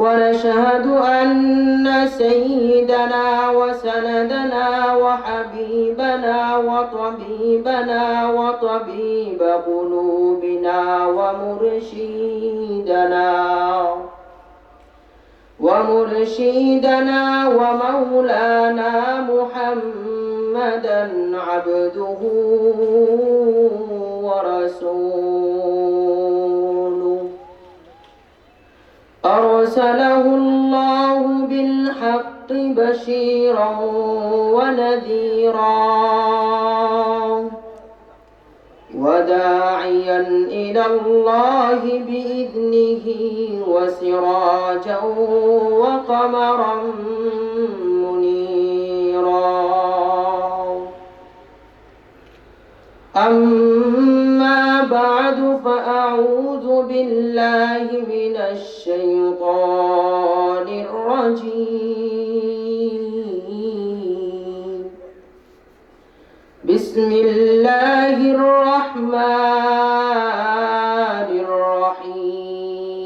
ونشهد أن سيدنا وسندنا وحبيبنا وطبيبنا وطبيب قلوبنا ومرشدنا ومولانا محمدا عبده ورسوله أرسله الله بالحق بشيرا ونذيرا وداعيا إلى الله بإذنه وسراجا وقمرا منيرا. أما بعد فأعوذ بالله من الشيطان الرجيم. بسم الله الرحمن الرحيم.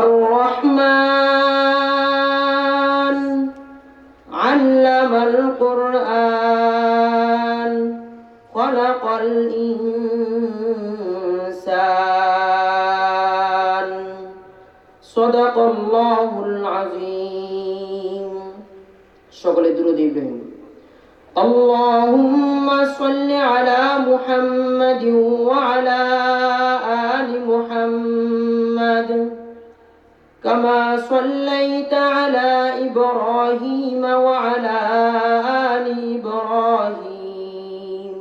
الرحمن علم القرآن خلق الإنسان صدق الله العظيم. সকলে দুরূদ ইব্রাহিম। اللهم صل على محمد وعلى آل محمد كما صليت على إبراهيم وعلى آل إبراهيم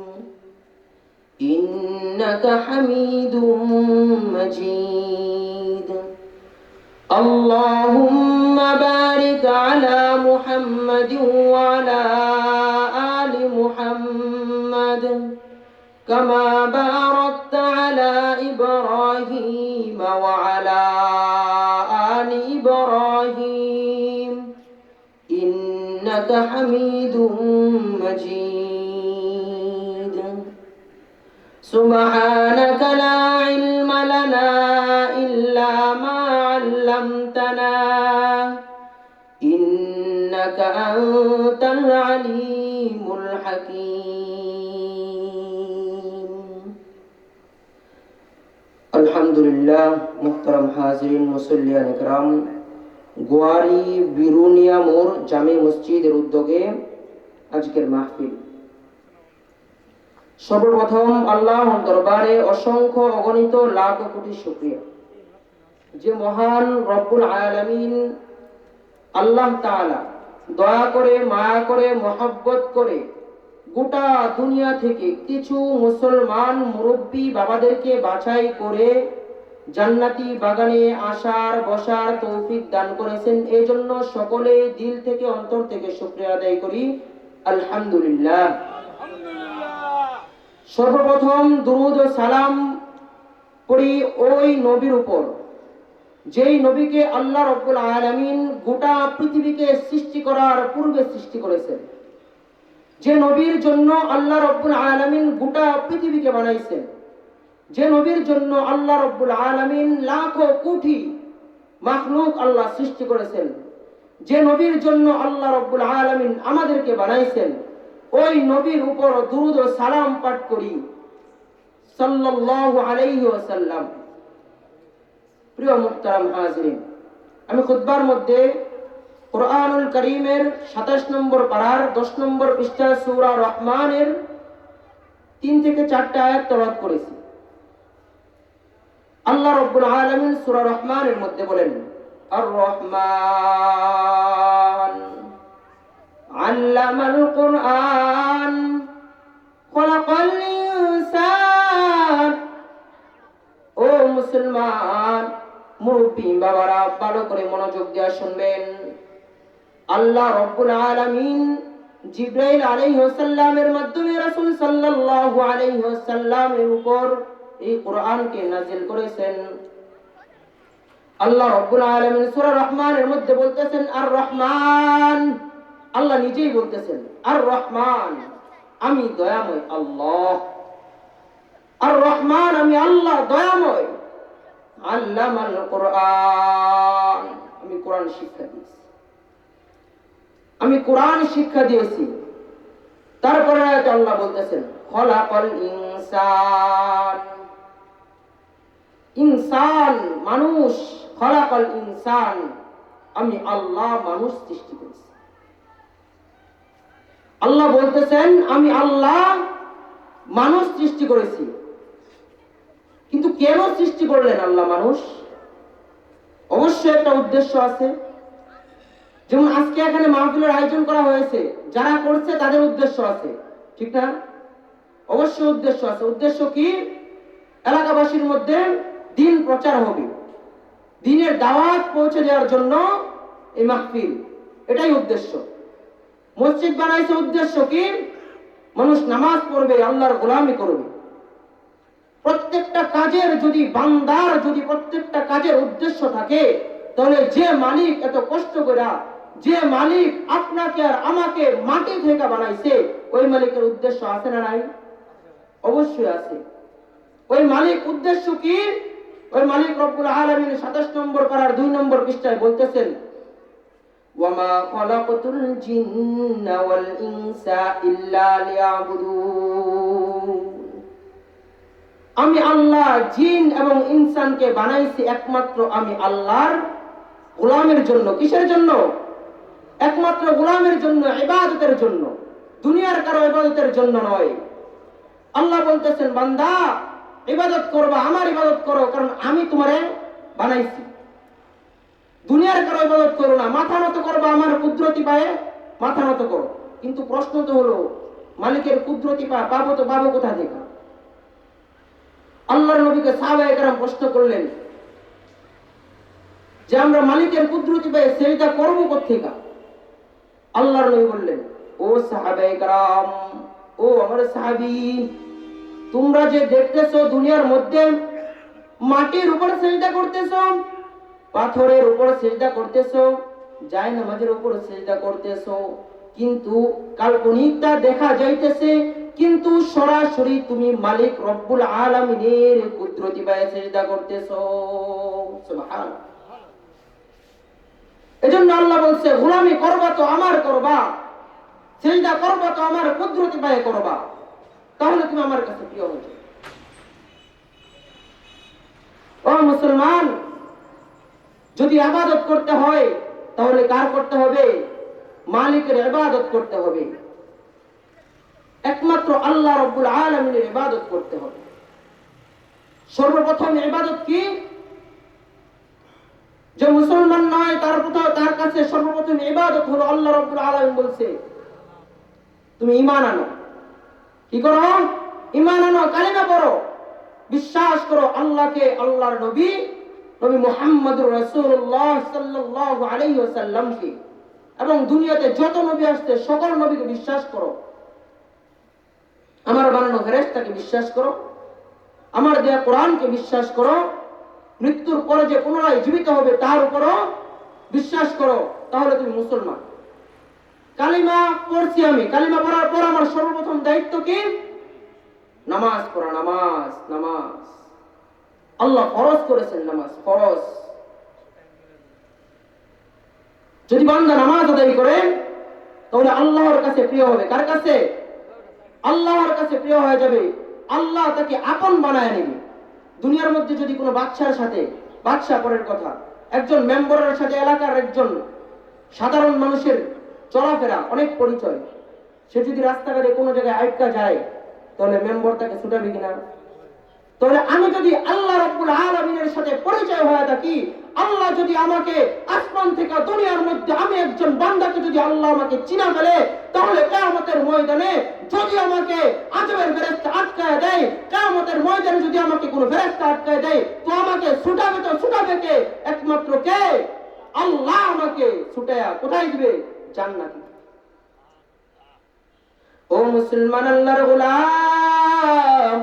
إنك حميد مجيد. اللهم بارك على محمد وعلى آل محمد كما باركت على إبراهيم وعلى آل إبراهيم إنك حميد مجيد. سبحانك لا علم لنا إلا ما علمتنا إنك أنت العليم الحكيم. الحمد لله. محترم حاضرین মুসল্লিয়ান ইকরাম, গোয়ারি বিরুনিয়া মোড় জামে মসজিদের উদ্যোগে আজকের মাহফিল। সর্বপ্রথম আল্লাহর দরবারে অসংখ্য অগণিত লাখ কোটি শুকরিয়া যে মহান রব্বুল আলামিন আল্লাহ তাআলা দয়া করে, মায়া করে, মহব্বত করে গোটা দুনিয়া থেকে কিছু মুসলমান মুরব্বী বাবাদেরকে বাছাই করে জান্নাতি বাগানে আসার বসার তৌফিক দান করেছেন। এই জন্য সকলে দিল থেকে অন্তর থেকে শুকরিয়া আদায় করি আলহামদুলিল্লাহ। সর্বপ্রথম দুরূদ ও সালাম পড়ি ওই নবীর উপর যেই নবীকে আল্লাহ রাব্বুল আলামিন গোটা পৃথিবীকে সৃষ্টি করার পূর্বে সৃষ্টি করেছেন, যে নবীর জন্য আল্লাহ রাব্বুল আলামিন গোটা পৃথিবীকে বানাইছেন, যে নবীর জন্য আল্লাহ রাব্বুল আলামিন লাখো কোটি মাখলুক আল্লাহ সৃষ্টি করেছেন, যে নবীর জন্য আল্লাহ রাব্বুল আলামিন আমাদেরকে বানাইছেন, ওই নবীর উপর দুরূদ ও সালাম পাঠ করি সাল্লাল্লাহু আলাইহি ওয়াসাল্লাম। প্রিয় মুহতারাম হাজিরিন, আমি খুতবার মধ্যে কুরআনুল কারীমের ২৭ নম্বর পারার ১০ নম্বর পৃষ্ঠা সূরা রহমানের ৩ থেকে ৪টা আয়াত তেলাওয়াত করেছি। আল্লাহ রাব্বুল আলামিন সূরা রহমানের মধ্যে বলেন, আর রহমান আল্লামাল কুরআন খলাকাল ইনসান। ও মুসলমান মুরব্বী বাবারা, ভালো করে মনোযোগ দিয়ে শুনবেন। আল্লাহ রাব্বুল আলামিন জিবরাইল আলাইহিস সালামের মাধ্যমে রাসূল সাল্লাল্লাহু আলাইহি ওয়াসাল্লামের উপর এই কোরআনকে নাযিল করেছেন। আল্লাহ রাব্বুল আলামিন সূরা রহমানের মধ্যে বলতেছেন আর রহমান, আল্লাহ নিজেই বলতেছেন আর রহমান, আমি দয়াময় আল্লাহ। আর রহমান, আমি আল্লাহ দয়াময়। আল্লামাল কুরআন, আমি কোরআন শিক্ষা দিয়েছি, আমি কোরআন শিক্ষা দিয়েছি। তারপরে আল্লাহ বলতেছেন খলাকাল ইনসান, ইনসান মানুষ, খলাকাল ইনসান, আমি আল্লাহ মানুষ সৃষ্টি করেছি। আল্লাহ বলতেছেন আমি আল্লাহ মানুষ সৃষ্টি করেছি। কিন্তু কেন সৃষ্টি করলেন আল্লাহ মানুষ? অবশ্যই একটা উদ্দেশ্য আছে। যেমন আজকে এখানে মাহফিলের আয়োজন করা হয়েছে, যারা করছে তাদের উদ্দেশ্য আছে, ঠিক না? অবশ্যই উদ্দেশ্য আছে। উদ্দেশ্য কি? এলাকাবাসীর মধ্যে দিন প্রচার হবে, দিনের দাওয়াত পৌঁছে দেওয়ার জন্য এই মাহফিল, এটাই উদ্দেশ্য। মসজিদ বানাইছে উদ্দেশ্য কি? মানুষ নামাজ পড়বে, আল্লাহর গোলামি করবে। প্রত্যেকটা কাজের যদি বান্দার যদি প্রত্যেকটা কাজের উদ্দেশ্য থাকে, তাহলে যে মালিক এত কষ্ট করে, যে মালিক আপনাকে আর আমাকে মাটি থেকে বানাইছে, ওই মালিকের উদ্দেশ্য আছে না নাই? অবশ্যই আছে। ওই মালিক উদ্দেশ্য কি? ওই মালিক রব্বুল আলামিন 27 নম্বর পারার 2 নম্বর পৃষ্ঠায় বলতেছেন ওয়ামা খালাকাতুল জিন্না ওয়াল ইনসা ইল্লা লিয়াবুদুন, আমি আল্লাহ জিন এবং ইনসানকে বানাইছি একমাত্র আমি আল্লাহর গোলামের জন্য। কিসের জন্য? একমাত্র গোলামের জন্য, ইবাদতের জন্য, দুনিয়ার কারো ইবাদতের জন্য নয়। আল্লাহ বলতেছেন বান্দা ইবাদত করবা, আমার ইবাদত করো, কারণ আমি তোমারে বানাইছি। দুনিয়ার কারো ইবাদত করো না, মাথা নত করবা আমার কুদরতি পায়ে, মাথা নত করো। কিন্তু প্রশ্ন তো হলো মালিকের কুদরতি পা পাবো তো পাবো কোথা থেকে? আল্লাহর নবীকে সাহাবায়ে কেরাম প্রশ্ন করলেন যে আমরা মালিকের কুদরতি পায়ে সেজদা করব কোত্থেকে? আল্লাহর নবী বললেন ও সাহাবায়ে কেরাম, ও আমার সাহাবী, তোমরা যে দেখতেছো দুনিয়ার মধ্যে মাটির উপর সেজদা করতেছো, পাথরের উপর সেজদা করতেছো, জায়নামাজের উপর সেজদা করতেছো, কিন্তু কাল্পনিকটা দেখা যাইতেছে, কিন্তু সরাসরি তুমি মালিক রব্বুল আলামিনের কুদরতি পায়ে সেজদা করতেছো। সুবহানাল্লাহ। এজন্য আল্লাহ বলছে গোলামি করবা তো আমার করবা, সেজদা করবা তো আমার কুদরতি পায়ে করবা, তাহলে তুমি আমার কাছে প্রিয় হয়ে যাবে। ও মুসলমান, যদি ইবাদত করতে হয় তাহলে কার করতে হবে? মালিকের ইবাদত করতে হবে, একমাত্র আল্লাহ রাব্বুল আলামিনের ইবাদত করতে হবে। সর্বপ্রথম ইবাদত কি? যে মুসলমান নয় তার কাছে সর্বপ্রথম ইবাদত হলো আল্লাহ রাব্বুল আলামিন বলছে তুমি ঈমান আনো। কি করো? ঈমান আনো, কালিমা পড়ো, বিশ্বাস করো আল্লাহকে, আল্লাহর নবী মুহাম্মদুর রাসূলুল্লাহ সাল্লাল্লাহু আলাইহি ওয়াসাল্লামকে, এবং দুনিয়াতে যত নবী আসছে সকল নবীকে বিশ্বাস করো। আমার বানানো ফেরেশতাকে বিশ্বাস করো, আমার দেয়া কোরআনকে বিশ্বাস করো, মৃত্যুর পরে যে পুনরায় জীবিত হবে তার উপরও বিশ্বাস করো, তাহলে তুমি মুসলমান। কালিমা পড়ছি আমি, কালিমা পড়ার পর আমার সর্বপ্রথম দায়িত্ব কি? নামাজ পড়া। নামাজ, নামাজ আল্লাহ ফরজ করেছেন, নামাজ ফরজ। যদি বান্দা নামাজ আদায় করে তাহলে আল্লাহর কাছে প্রিয় হবে। কার কাছে? আল্লাহর কাছে প্রিয় হয়ে যাবে, আল্লাহ তাকে আপন বানায় নেবে। দুনিয়ার মধ্যে যদি কোনো বাদশার সাথে, বাদশা পরের কথা, একজন মেম্বারের সাথে এলাকার একজন সাধারণ মানুষের চলাফেরা অনেক পরিচয়, সে যদি রাস্তাঘাটে কোনো জায়গায় আটকা যায় তাহলে মেম্বার তাকে ছুটাবে কিনা? তাহলে আমি যদি আল্লাহ রাব্বুল আলামিনের সাথে পরিচয় হয়ে থাকি, আল্লাহ যদি আমাকে আসমান থেকে দুনিয়ার মধ্যে আমি একজন বান্দাকে যদি আল্লাহ আমাকে চিনা ফেলে, তাহলে কিয়ামতের ময়দানে যদি আমাকে আজবের ফেরেশতা আটকায় দেয়, কিয়ামতের ময়দানে যদি আমাকে কোনো ফেরেশতা আটকায় দেয়, তো আমাকে ছুটাবে তো ছুটাবে কে? একমাত্র কে? আল্লাহ আমাকে ছুটায়া কোথায় দিবে? জান্নাতে। ও মুসলমান, আল্লাহর গোলাম,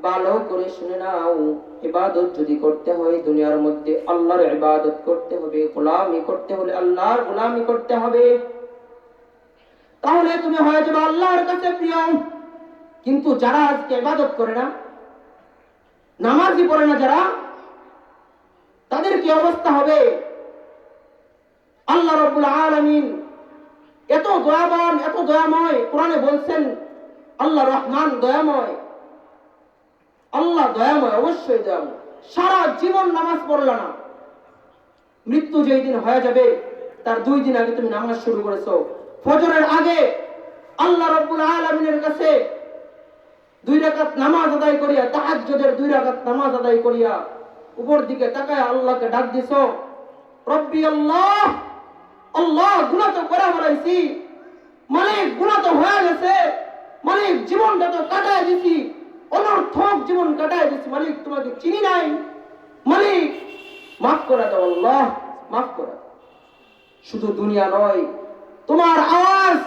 ভালো করে শুনে নাও, ইবাদত যদি করতে হয় দুনিয়ার মধ্যে আল্লাহর ইবাদত করতে হবে, গোলামি করতে হলে আল্লাহর গোলামি করতে হবে, তাহলে তুমি হয়ে যাবে আল্লাহর কাছে প্রিয়। কিন্তু যারা আজকে ইবাদত করে না, নামাজই পড়ে না, যারা কি অবস্থা হবে? আল্লাহ রাব্বুল আলামিন এত দয়াবান, এত দয়াময়। কোরআনে বলছেন আল্লাহ রহমান দয়াময়। আল্লাহ দয়াময়, অবশ্যই দয়াময়। সারা জীবন নামাজ পড়ল না, মৃত্যু যেই দিন হয়ে যাবে তার 2 দিন আগে তুমি নামাজ শুরু করেছো। ফজরের আগে আল্লাহ রাব্বুল আলামিনের কাছে 2 রাকাত নামাজ আদায় করিয়া, তাহাজ্জুদের 2 রাকাত নামাজ আদায় করিয়া উপর দিকে তাকায় আল্লাহকে ডাক দিছো, রব্বি আল্লাহ, আল্লাহ গুনাহ তো করে ফেলাইছি, মালিক গুনাহ তো হয়ে গেছে, মালিক জীবনটা তো কাটায় দিছি, অনর্থক জীবন কাটায় দিছি, মালিক তোমাকে চিনি নাই, মালিক মাফ করে দাও, আল্লাহ মাফ করে। শুধু দুনিয়া নয়, তোমার আওয়াজ,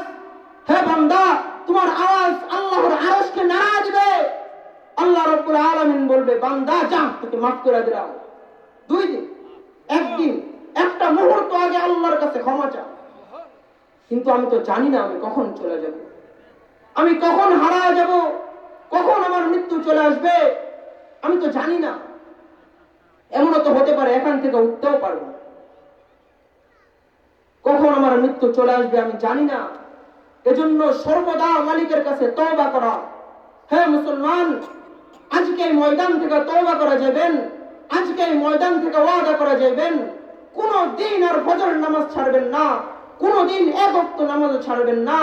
হে বান্দা, তোমার আওয়াজ আল্লাহর আরশকে নাড়া দিবে। আল্লাহ রাব্বুল আলামিন বলবে, বান্দা যা, তোকে মাফ করে দিলাম। 2 দিন, 1 দিন, একটা মুহূর্ত আগে আল্লাহর কাছে ক্ষমা চাও। কিন্তু আমি তো জানি না আমি কখন চলে যাব, আমি কখন হারায় যাব, কখন আমার মৃত্যু চলে আসবে, আমি তো জানি না। এমনও তো হতে পারে এখান থেকে উঠতেও পারবো না। কখন আমার মৃত্যু চলে আসবে আমি জানি না। এজন্য সর্বদা মালিকের কাছে তওবা করা। হে মুসলমান, আজকে এই ময়দান থেকে তওবা করা যাবেন, আজকে এই ময়দান থেকে ওয়াদা করা যাবেন, কোন দিন আর ফজরের নামাজ ছাড়বেন না, কোন দিন এক ওয়াক্ত নামাজ ছাড়বেন না।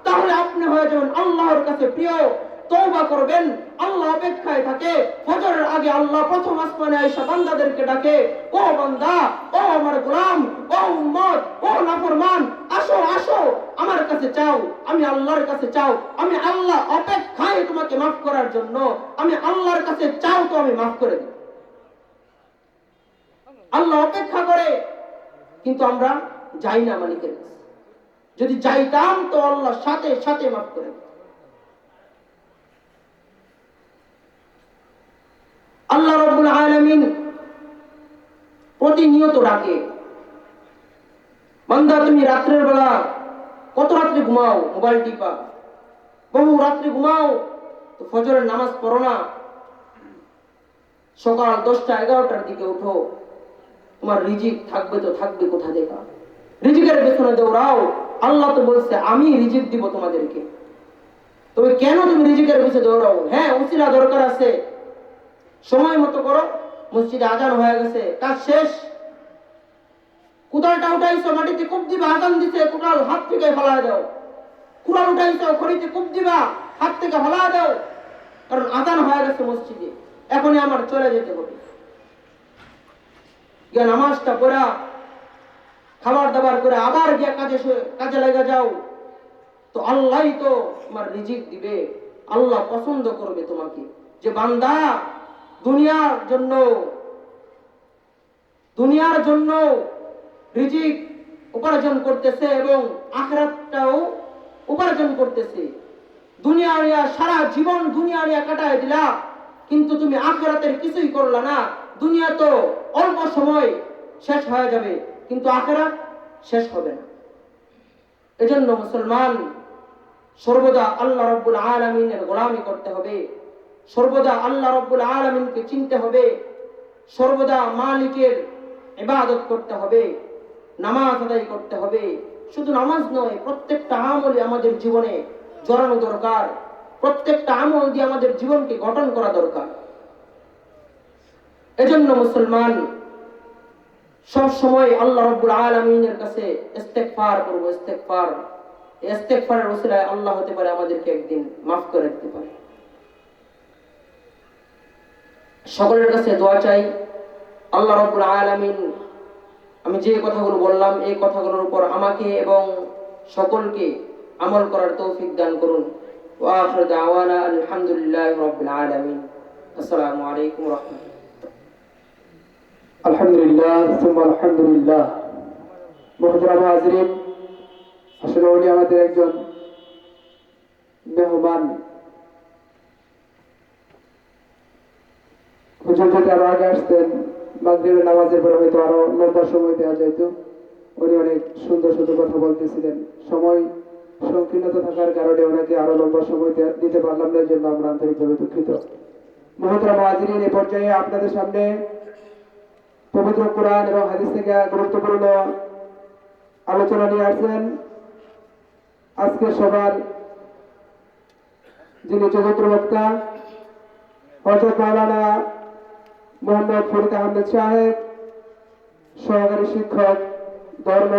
তাহলে আপনি হয়ে যাবেন আল্লাহর কাছে প্রিয়। তওবা করবেন, আল্লাহ অপেক্ষায় থাকে। ফজরের আগে আল্লাহ প্রথম আসমানে এসে বান্দাদেরকে ডাকে, ও বান্দা, ও আমার গোলাম, ও উম্মত, ও নাফরমান, আসো আসো আমার কাছে চাও, আমি আল্লাহর কাছে চাও, আমি আল্লাহ অপেক্ষায় তোমাকে মাফ করার জন্য, আমি আল্লাহর কাছে চাও তো আমি মাফ করে দিই। আল্লাহ অপেক্ষা করে, কিন্তু আমরা যাই না মালিকের কাছে। যদি যাইতাম তো আল্লাহ সাথে সাথে মাফ করে দিত। আল্লাহ রাব্বুল আলামিন প্রতিনিয়ত ডাকে, বান্দা তুমি রাত্রের বেলা কত রাত্রে ঘুমাও, মোবাইল টিপা, বহু রাত্রে ঘুমাও, তো ফজরের নামাজ পড়ো না। সকাল 10টা 11টার দিকে উঠো, তোমার রিজিক থাকবে তো থাকবে কোথা থেকে? রিজিকের পেছনে দৌড়াও। আল্লাহ তো বলছে আমি রিজিক দিব তোমাদেরকে। তবে কেন তুমি রিজিকের পেছনে দৌড়াও? হ্যাঁ, উসিলা দরকার আছে, সময় মতো করো। মসজিদে আজান হয়ে গেছে, কাজ শেষ, কোদালটা উঠাইছো, মাটিতে কূপ দিবা, আজান দিছে, কোদাল হাত থেকে ফেলা দাও। কুড়াল উঠাইছো, খড়িতে কূপ দিবা, হাত থেকে ফেলা দাও, কারণ আজান হয়ে গেছে মসজিদে, এখনই আমার চলে যেতে হবে। গিয়া নামাজটা পড়া, খাবার দাবার করে আবার গিয়া কাজে লেগে যাও, তো আল্লাহই তো তোমার রিজিক দিবে। আল্লাহ পছন্দ করবে তোমাকে, যে বান্দা দুনিয়ার জন্য রিজিক উপার্জন করতেছে এবং আখিরাতটাও উপার্জন করতেছে। দুনিয়া সারা জীবন দুনিয়া নিয়ে কাটায় দিলা, কিন্তু তুমি আখিরাতের কিছুই করলা না। দুনিয়া তো অল্প সময় শেষ হয়ে যাবে, কিন্তু আখিরাত শেষ হবে না। এজন্য মুসলমান সর্বদা আল্লাহ রাব্বুল আলামিনের গোলামি করতে হবে, সর্বদা আল্লাহ রাব্বুল আলামিনকে চিনতে হবে, সর্বদা মালিকের ইবাদত করতে হবে, নামাজ আদায় করতে হবে। শুধু নামাজ নয়, প্রত্যেকটা আমলে আমাদের জীবনে জড়ানো দরকার, প্রত্যেকটা আমল দিয়ে আমাদের জীবনকে গঠন করা দরকার। এজন্য মুসলমান সব সময় আল্লাহ রাব্বুল আলামিনের কাছে ইস্তেগফার করব, ইস্তেগফার। ইস্তেগফারের ওসিলায় আল্লাহ হতে পারে আমাদেরকে একদিন মাফ করে দিতে পারে। সকলের কাছে দোয়া চাই, আল্লাহ রাব্বুল আলামিন আমি যে কথাগুলো বললাম এই কথাগুলোর উপর আমাকে এবং সকলকে আমল করার তৌফিক দান করুন। ওয়া আখিরু দাওয়ানা আলহামদুলিল্লাহি রাব্বিল আলামিন। আসসালামু আলাইকুম ওয়া রাহমাতুল্লাহ। আলহামদুলিল্লাহ, সুম্মা আলহামদুলিল্লাহ। মুহতারাম হাজিরিন, আসলে উনি আমাদের একজন মেহমান। হুজুর যদি আরো আগে আসতেন, মাগরিবের নামাজের পরে হয়তো আরো লম্বা সময় দেওয়া যেত। উনি অনেক সুন্দর সুন্দর কথা বলতেছিলেন। সময় সংকীর্ণতা থাকার কারণে ওনাকে আরো লম্বা সময় দিতে পারলাম না, এর জন্য আমরা আন্তরিকভাবে দুঃখিত। মুহতারাম হাজিরিন, এ পর্যায়ে আপনাদের সামনে পবিত্র কোরআন এবং হাদিস থেকে গুরুত্বপূর্ণ আলোচনা নিয়ে আসছেন আজকের সবার যিনি চতুর্থ বক্তা হযরত মাওলানা মোহাম্মদ ফরিদ আহমেদ সাহেব, সহকারী শিক্ষক, ধর্ম